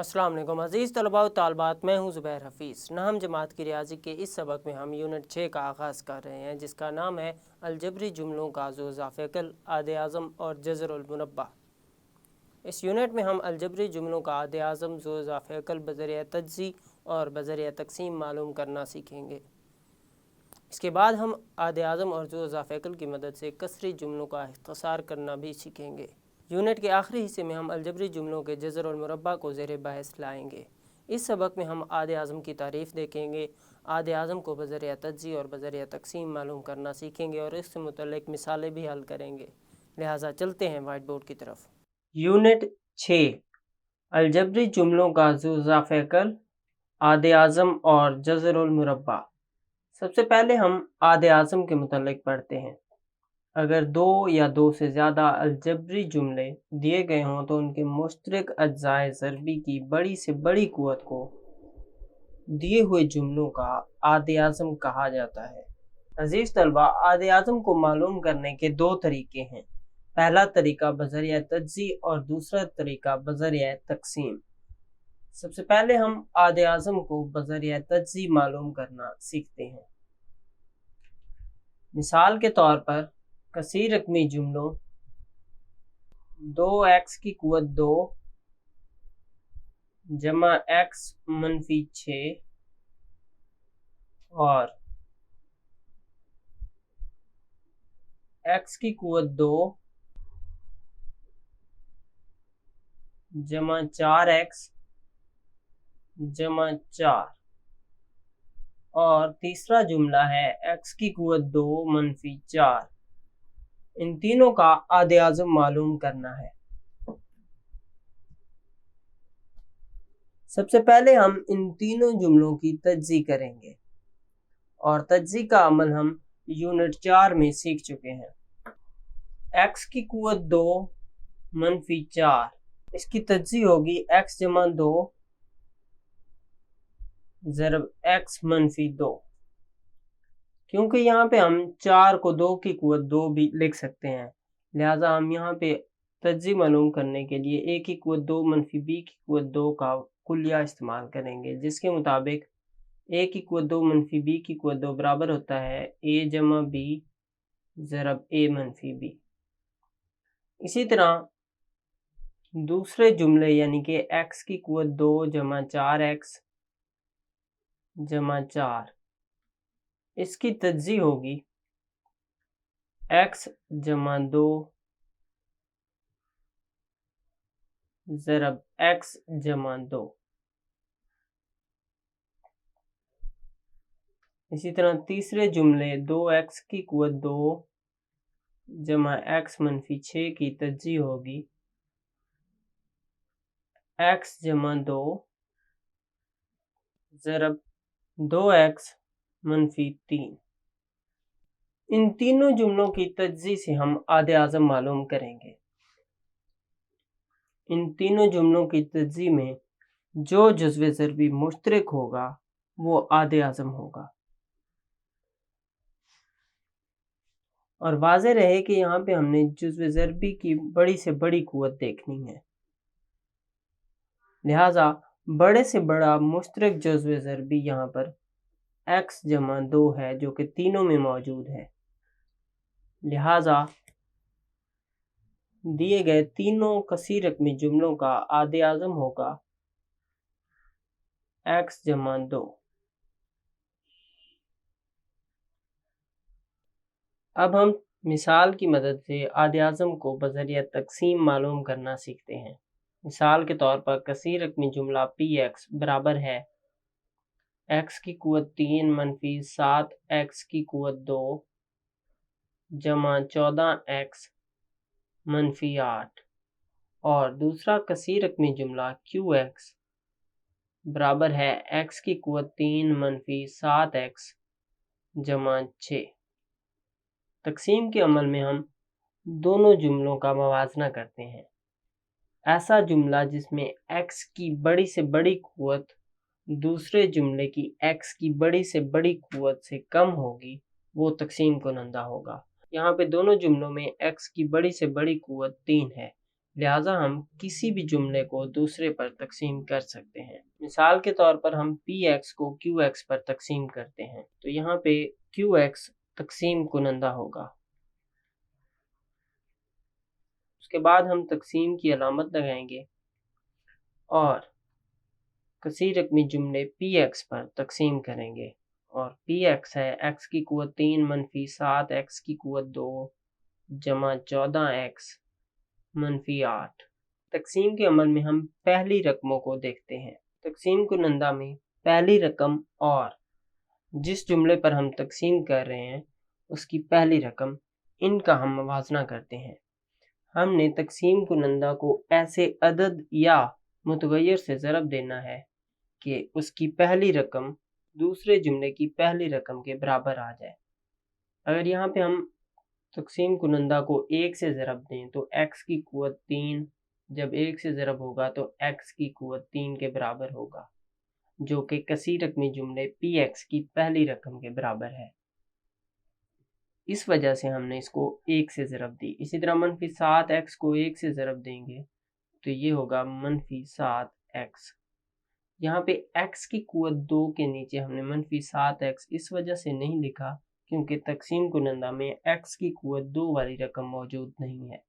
अस्सलाम वालेकुम अज़ीज़ तलबा व तालबात, मैं हूं ज़ुबैर हफ़ीज़। नहम जमात की रियाजी के इस सबक में हम यूनिट 6 का आगाज़ कर रहे हैं, जिसका नाम है अलजबरी जुमलों का ज़ोज़ाफ़ेकल, आदे आज़म और जज़रुल मुरब्बा। इस यूनिट में हम अलजबरी जुमलों का आदे आज़म, ज़ोज़ाफ़ेकल बज़रिया तज्ज़ी और बज़रिया तक़सीम मालूम करना सीखेंगे। इसके बाद हम आदे आज़म और ज़ोज़ाफ़ेकल की मदद से कसरी जुमलों का इख्तिसार करना भी सीखेंगे। यूनिट के आखिरी हिस्से में हम अलजबरी जुमलों के जज़र और मुरब्बा को ज़ेर बहस लाएंगे। इस सबक में हम आदे आज़म की तारीफ़ देखेंगे, आदे आज़म को बज़रिया तज्ज़ी और बज़रिया तक़सीम मालूम करना सीखेंगे और इससे मुतल्लिक़ मिसालें भी हल करेंगे। लिहाजा चलते हैं वाइट बोर्ड की तरफ। यूनिट 6 अलजबरी जुमलों का ज़ुज़ाफ़ेकल, आदे आज़म और जज़रुल मुरब्बा। सबसे पहले हम आदे आज़म के मुतल्लिक़ पढ़ते हैं। अगर दो या दो से ज़्यादा अलजबरी जुमले दिए गए हों तो उनके मुश्तरक अज्जाए ज़रबी की बड़ी से बड़ी क़ुव्वत को दिए हुए जुमलों का आदे आज़म कहा जाता है। अज़ीज़ तलबा, आदे आज़म को मालूम करने के दो तरीके हैं। पहला तरीका बज़रिया तज्ज़ी और दूसरा तरीका बज़रिया तक़सीम। सबसे पहले हम आदे आज़म को बज़रिया तज्ज़ी मालूम करना सीखते हैं। मिसाल के तौर पर कसीर रकमी जुमलों 2x की क़ुव्वत 2 जमा x मनफी 6 और x की क़ुव्वत 2 जमा 4x जमा 4 और तीसरा जुमला है x की क़ुव्वत 2 मनफी 4। इन तीनों का आदे आज़म मालूम करना है। सबसे पहले हम इन तीनों जुमलों की तज्ज़ी करेंगे और तज्ज़ी का अमल हम यूनिट 4 में सीख चुके हैं। x की क़ुव्वत 2 मनफी 4, इसकी तज्ज़ी होगी x जमा 2 ज़रब x मनफी 2। क्योंकि यहाँ पे हम 4 को 2 की क़ुव्वत 2 भी लिख सकते हैं, लिहाजा हम यहाँ पे तज्ज़ी मालूम करने के लिए a की क़ुव्वत 2 मनफी b की क़ुव्वत 2 का कुलिया इस्तेमाल करेंगे, जिसके मुताबिक a की क़ुव्वत 2 मनफी b की क़ुव्वत 2 बराबर होता है a जमा b ज़रब a मनफी b। इसी तरह दूसरे जुमले यानी कि x की क़ुव्वत 2 जमा 4x जमा 4, इसकी तज्ज़ी होगी x जमा 2 ज़रब x जमा 2। इसी तरह तीसरे जुमले 2x की क़ुव्वत 2 जमा x मनफी 6 की तज्ज़ी होगी x जमा 2 ज़रब 2x मनफी 3। इन तीनों जुमलों की तज्ज़ी से हम आदे आज़म मालूम करेंगे। इन तीनों जुमलों की तज्ज़ी में जो जज़्वे ज़रबी मुश्तरक होगा वो आदे आज़म होगा। और वाज़ेह रहे कि यहाँ पे हमने जज़्वे ज़रबी की बड़ी से बड़ी क़ुव्वत देखनी है, लिहाजा बड़े से बड़ा मुश्तरक जज़्वे ज़रबी यहाँ पर x जमा 2 है, जो कि तीनों में मौजूद है। लिहाजा दिए गए तीनों कसीर रकमी जुमलों का आदे आज़म होगा x जमा 2। अब हम मिसाल की मदद से आदे आज़म को बज़रिया तक़सीम मालूम करना सीखते हैं। मिसाल के तौर पर कसीर रकमी जुमला px बराबर है x की क़ुव्वत 3 मनफी 7x की क़ुव्वत 2 जमा 14x मनफी 8 और दूसरा कसीर रकमी जुमला qx बराबर है x की क़ुव्वत 3 मनफी 7x जमा 6। तक़सीम के अमल में हम दोनों जुमलों का मवाजना करते हैं। ऐसा जुमला जिसमें x की बड़ी से बड़ी क़ुव्वत दूसरे जुमले की x की बड़ी से बड़ी क़ुव्वत से कम होगी वो तक़सीम कुनंदा होगा। यहाँ पे दोनों जुमलों में x की बड़ी से बड़ी क़ुव्वत 3 है, लिहाजा हम किसी भी जुमले को दूसरे पर तकसीम कर सकते हैं। मिसाल के तौर पर हम px को qx पर तकसीम करते हैं, तो यहाँ पे qx तकसीम कुनंदा होगा। उसके बाद हम तकसीम की अलामत लगाएंगे और कसीर रकमी जुमले px पर तकसीम करेंगे, और px है x की कुव्वत 3 मनफी 7 x की कुव्वत 2 जमा 14x मनफी 8। तकसीम के अमल में हम पहली रकमों को देखते हैं। तकसीम कुनंदा में पहली रकम और जिस जुमले पर हम तकसीम कर रहे हैं उसकी पहली रकम, इनका हम मवाजना करते हैं। हमने तकसीम कुनंदा को ऐसे अदद या मुतगय्यर से ज़रब देना है कि उसकी पहली रकम दूसरे जुमले की पहली रकम के बराबर आ जाए। अगर यहाँ पे हम तकसीम कुनंदा को 1 से ज़रब दें तो x की कुव्वत 3 जब 1 से ज़रब होगा तो x की कुव्वत 3 के बराबर होगा, जो कि कसीर रकमी जुमले px की पहली रकम के बराबर है। इस वजह से हमने इसको 1 से ज़रब दी। इसी तरह मनफी 7x को 1 से ज़रब देंगे तो ये होगा मनफी 7x। यहाँ पे x की कुव्वत 2 के नीचे हमने मनफी 7x इस वजह से नहीं लिखा क्योंकि तकसीम कुनंदा में x की कुव्वत 2 वाली रकम मौजूद नहीं है,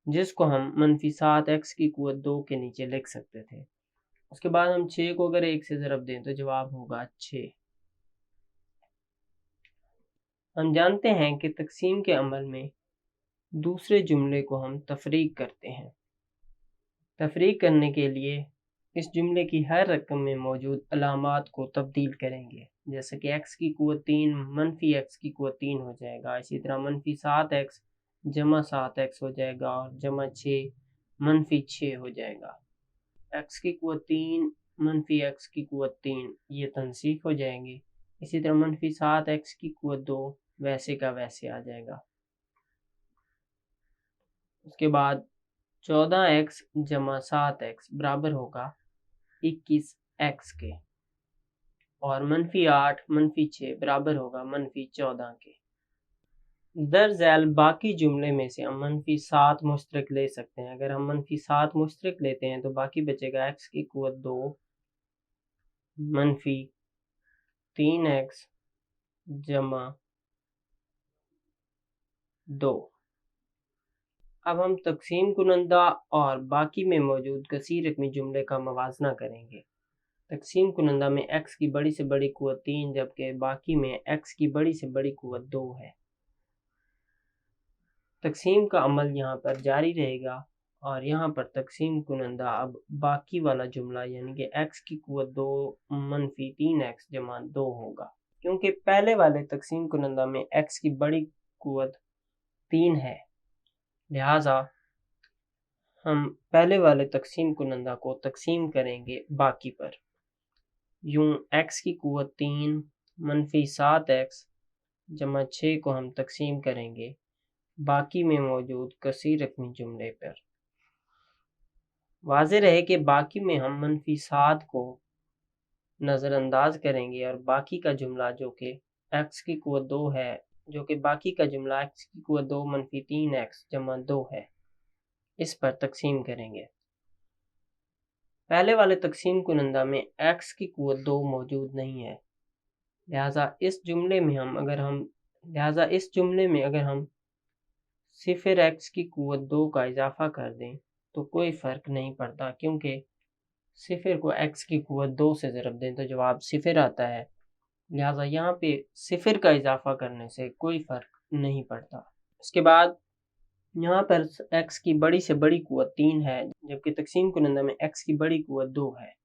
जिसको हम मनफी 7x की कुव्वत 2 के नीचे लिख सकते थे। उसके बाद हम 6 को अगर 1 से ज़रब दें तो जवाब होगा 6। हम जानते हैं कि तकसीम के अमल में दूसरे जुमले को हम तफरीक करते हैं। तफरीक करने के लिए इस जुमले की हर रकम में मौजूद अलामात को तब्दील करेंगे, जैसे कि x की कुव्वत 3 मनफी x की कुव्वत 3 हो जाएगा। इसी तरह मनफी 7x जमा 7x हो जाएगा और जमा 6 मनफी 6 हो जाएगा। x की कुव्वत 3 मनफी x की कुव्वत 3 ये तनसीफ हो जाएंगे। इसी तरह मनफी 7x की कुव्वत 2 वैसे का वैसे आ जाएगा। उसके बाद 14x जमा 7x बराबर होगा 21x के, और मनफी 8 मनफी 6 बराबर होगा मनफी 14 के। दरअसल बाकी जुमले में से हम मनफी 7 मुश्तरक ले सकते हैं। अगर हम मनफी 7 मुश्तरक लेते हैं तो बाकी बचेगा x की कुव्वत 2 मनफी 3x जमा 2। अब हम तकसीम कुनंदा और बाकी में मौजूद कसीर रकमी जुमले का मवाजना करेंगे। तकसीम कुनंदा में x की बड़ी से बड़ी कुव्वत 3 जबकि बाकी में x की बड़ी से बड़ी कुव्वत 2 है। तकसीम का अमल यहाँ पर जारी रहेगा और यहाँ पर तकसीम कुनंदा अब बाकी वाला जुमला यानी कि x की कुव्वत 2 मनफी 3x जमा 2 होगा, क्योंकि पहले वाले तकसीम कुनंदा में x की बड़ी कुव्वत 3 है। लिहाजा हम पहले वाले तकसीम कुनंदा को तकसीम करेंगे बाकी पर। यूं x की कुव्वत 3 मनफी 7x जमा 6 को हम तकसीम करेंगे बाकी में मौजूद कसीर रकमी जुमले पर। वाज़े रहे कि बाकी में हम मनफी 7 को नज़रअंदाज करेंगे और बाकी का जुमला जो कि x की कुव्वत 2 है, जो कि बाकी का जुमला x की कुव्वत 2 मनफी 3x जमा 2 है, इस पर तकसीम करेंगे। पहले वाले तकसीम कुनंदा में x की कुव्वत 2 मौजूद नहीं है, लिहाजा इस जुमले में अगर हम सिफर x की कुव्वत 2 का इजाफा कर दें तो कोई फ़र्क नहीं पड़ता, क्योंकि सिफर को x की कुव्वत 2 से ज़रब दें तो जवाब सिफर आता है। लिहाजा यहाँ पे सिफर का इजाफा करने से कोई फ़र्क नहीं पड़ता। उसके बाद यहाँ पर x की बड़ी से बड़ी कुव्वत 3 है जबकि तकसीम कुनंदा में x की बड़ी कुव्वत 2 है।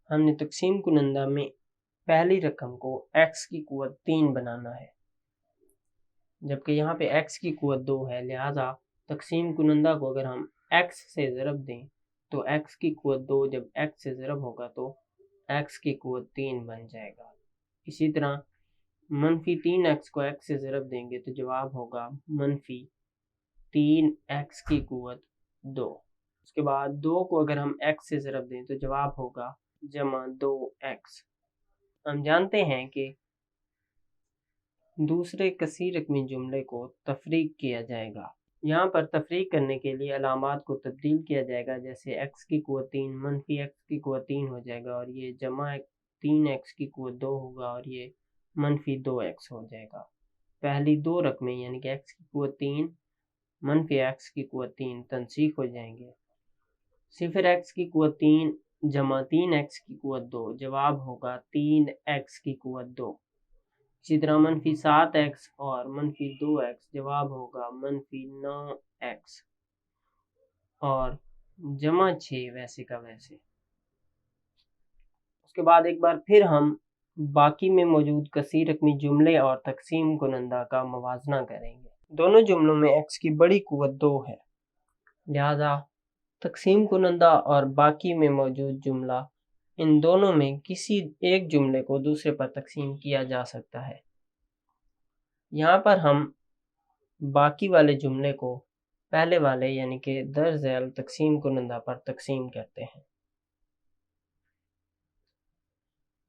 हमने तकसीम कुनंदा में पहली रकम को x की कुव्वत 3 बनाना है, जबकि यहाँ पे x की कुव्वत 2 है। लिहाजा तकसीम कुनंदा को अगर हम x से ज़रब दें तो x की कुव्वत 2 जब x से ज़रब होगा तो x की कुव्वत 3 बन जाएगा। इसी तरह मनफी 3x को x से ज़रब देंगे तो जवाब होगा मनफी 3x की कुव्वत 2। उसके बाद 2 को अगर हम x से ज़रब दें तो जवाब होगा जमा 2x। हम जानते हैं कि दूसरे कसीर रकमी जुमले को तफरीक किया जाएगा। یہاں پر تفریق کرنے کے لیے علامات کو تبدیل کیا جائے گا، جیسے x کی قوت 3 منفی x کی قوت 3 ہو جائے گا، اور یہ جمع 3x کی قوت 2 ہوگا، اور یہ منفی 2x ہو جائے گا۔ پہلی دو رقمیں یعنی کہ x کی قوت 3 منفی x کی قوت 3 تنسیخ ہو جائیں گے۔ صفر x کی قوت 3 جمع 3x کی قوت 2 جواب ہوگا 3x کی قوت 2۔ اسی طرح منفی 7x اور منفی 2x جواب ہوگا منفی 9x، اور جمع 6 ویسے کا ویسے۔ اس کے بعد ایک بار پھر ہم باقی میں موجود کثیر رقمی جملے اور تقسیم کنندہ کا موازنہ کریں گے۔ دونوں جملوں میں x کی بڑی قوت 2 ہے، لہذا تقسیم کنندہ اور باقی میں موجود جملہ ان دونوں میں کسی ایک جملے کو دوسرے پر تقسیم کیا جا سکتا ہے۔ یہاں پر ہم باقی والے جملے کو پہلے والے یعنی کہ درج ذیل تقسیم کنندہ پر تقسیم کرتے ہیں۔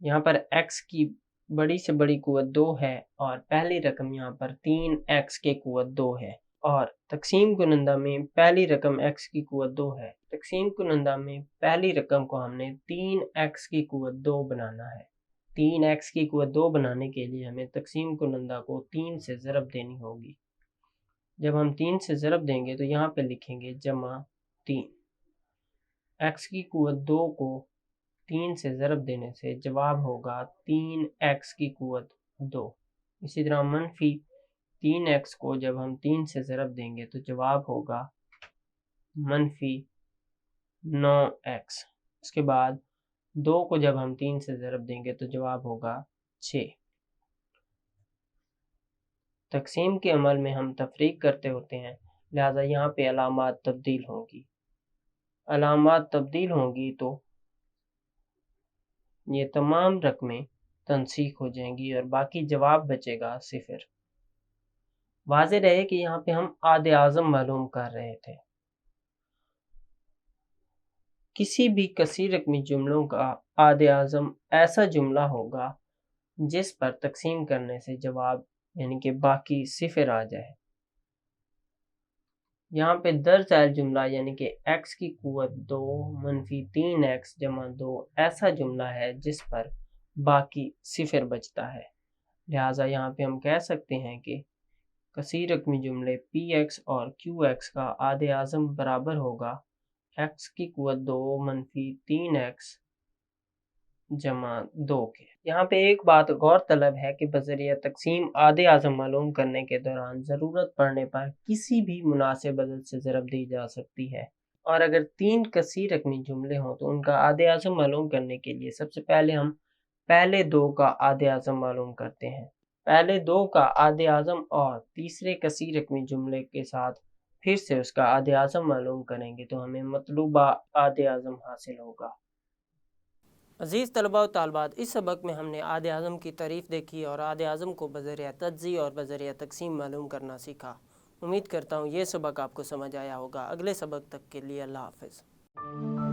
یہاں پر x کی بڑی سے بڑی قوت 2 ہے، اور پہلی رقم یہاں پر 3x کی قوت 2 ہے، اور تقسیم کنندہ میں پہلی رقم x کی قوت 2 ہے۔ تقسیم کنندہ میں پہلی رقم کو ہم نے 3x کی قوت 2 بنانا ہے۔ 3x کی قوت 2 بنانے کے لیے ہمیں تقسیم کنندہ کو 3 سے ضرب دینی ہوگی۔ جب ہم 3 سے ضرب دیں گے تو یہاں پہ لکھیں گے جمع 3۔ x کی قوت 2 کو 3 سے ضرب دینے سے جواب ہوگا 3x کی قوت 2۔ اسی طرح منفی 3x کو جب ہم 3 سے ضرب دیں گے تو جواب ہوگا منفی 9x۔ اس کے بعد 2 کو جب ہم 3 سے ضرب دیں گے تو جواب ہوگا 6۔ تقسیم کے عمل میں ہم تفریق کرتے ہوتے ہیں، لہذا یہاں پہ علامات تبدیل ہوں گی۔ علامات تبدیل ہوں گی تو یہ تمام رقمیں تنسیخ ہو جائیں گی اور باقی جواب بچے گا 0۔ واضح رہے کہ یہاں پہ ہم عاد اعظم معلوم کر رہے تھے۔ کسی بھی کثیر رقمی جملوں کا عاد اعظم ایسا جملہ ہوگا جس پر تقسیم کرنے سے جواب یعنی کہ باقی 0 آ جائے۔ یہاں پہ درج ذیل جملہ یعنی کہ x کی قوت 2 منفی 3x جمع 2 ایسا جملہ ہے جس پر باقی 0 بچتا ہے، لہٰذا یہاں پہ ہم کہہ سکتے ہیں کہ کثیر رقمی جملے px اور qx کا عاد اعظم برابر ہوگا x کی قوت 2 منفی 3x جمع 2 کے۔ یہاں پہ ایک بات غور طلب ہے کہ بذریعہ تقسیم عاد اعظم معلوم کرنے کے دوران ضرورت پڑنے پر کسی بھی مناسب عدد سے ضرب دی جا سکتی ہے، اور اگر 3 کثیر رقمی جملے ہوں تو ان کا عاد اعظم معلوم کرنے کے لیے سب سے پہلے ہم پہلے 2 کا عاد اعظم معلوم کرتے ہیں۔ پہلے 2 کا عاد اعظم اور تیسرے کثیر رقمی جملے کے ساتھ پھر سے اس کا عاد اعظم معلوم کریں گے تو ہمیں مطلوبہ عاد اعظم حاصل ہوگا۔ عزیز طلباء و طالبات، اس سبق میں ہم نے عاد اعظم کی تعریف دیکھی اور عاد اعظم کو بذریعہ تجزیہ اور بذریعہ تقسیم معلوم کرنا سیکھا۔ امید کرتا ہوں یہ سبق آپ کو سمجھ آیا ہوگا۔ اگلے سبق تک کے لیے اللہ حافظ۔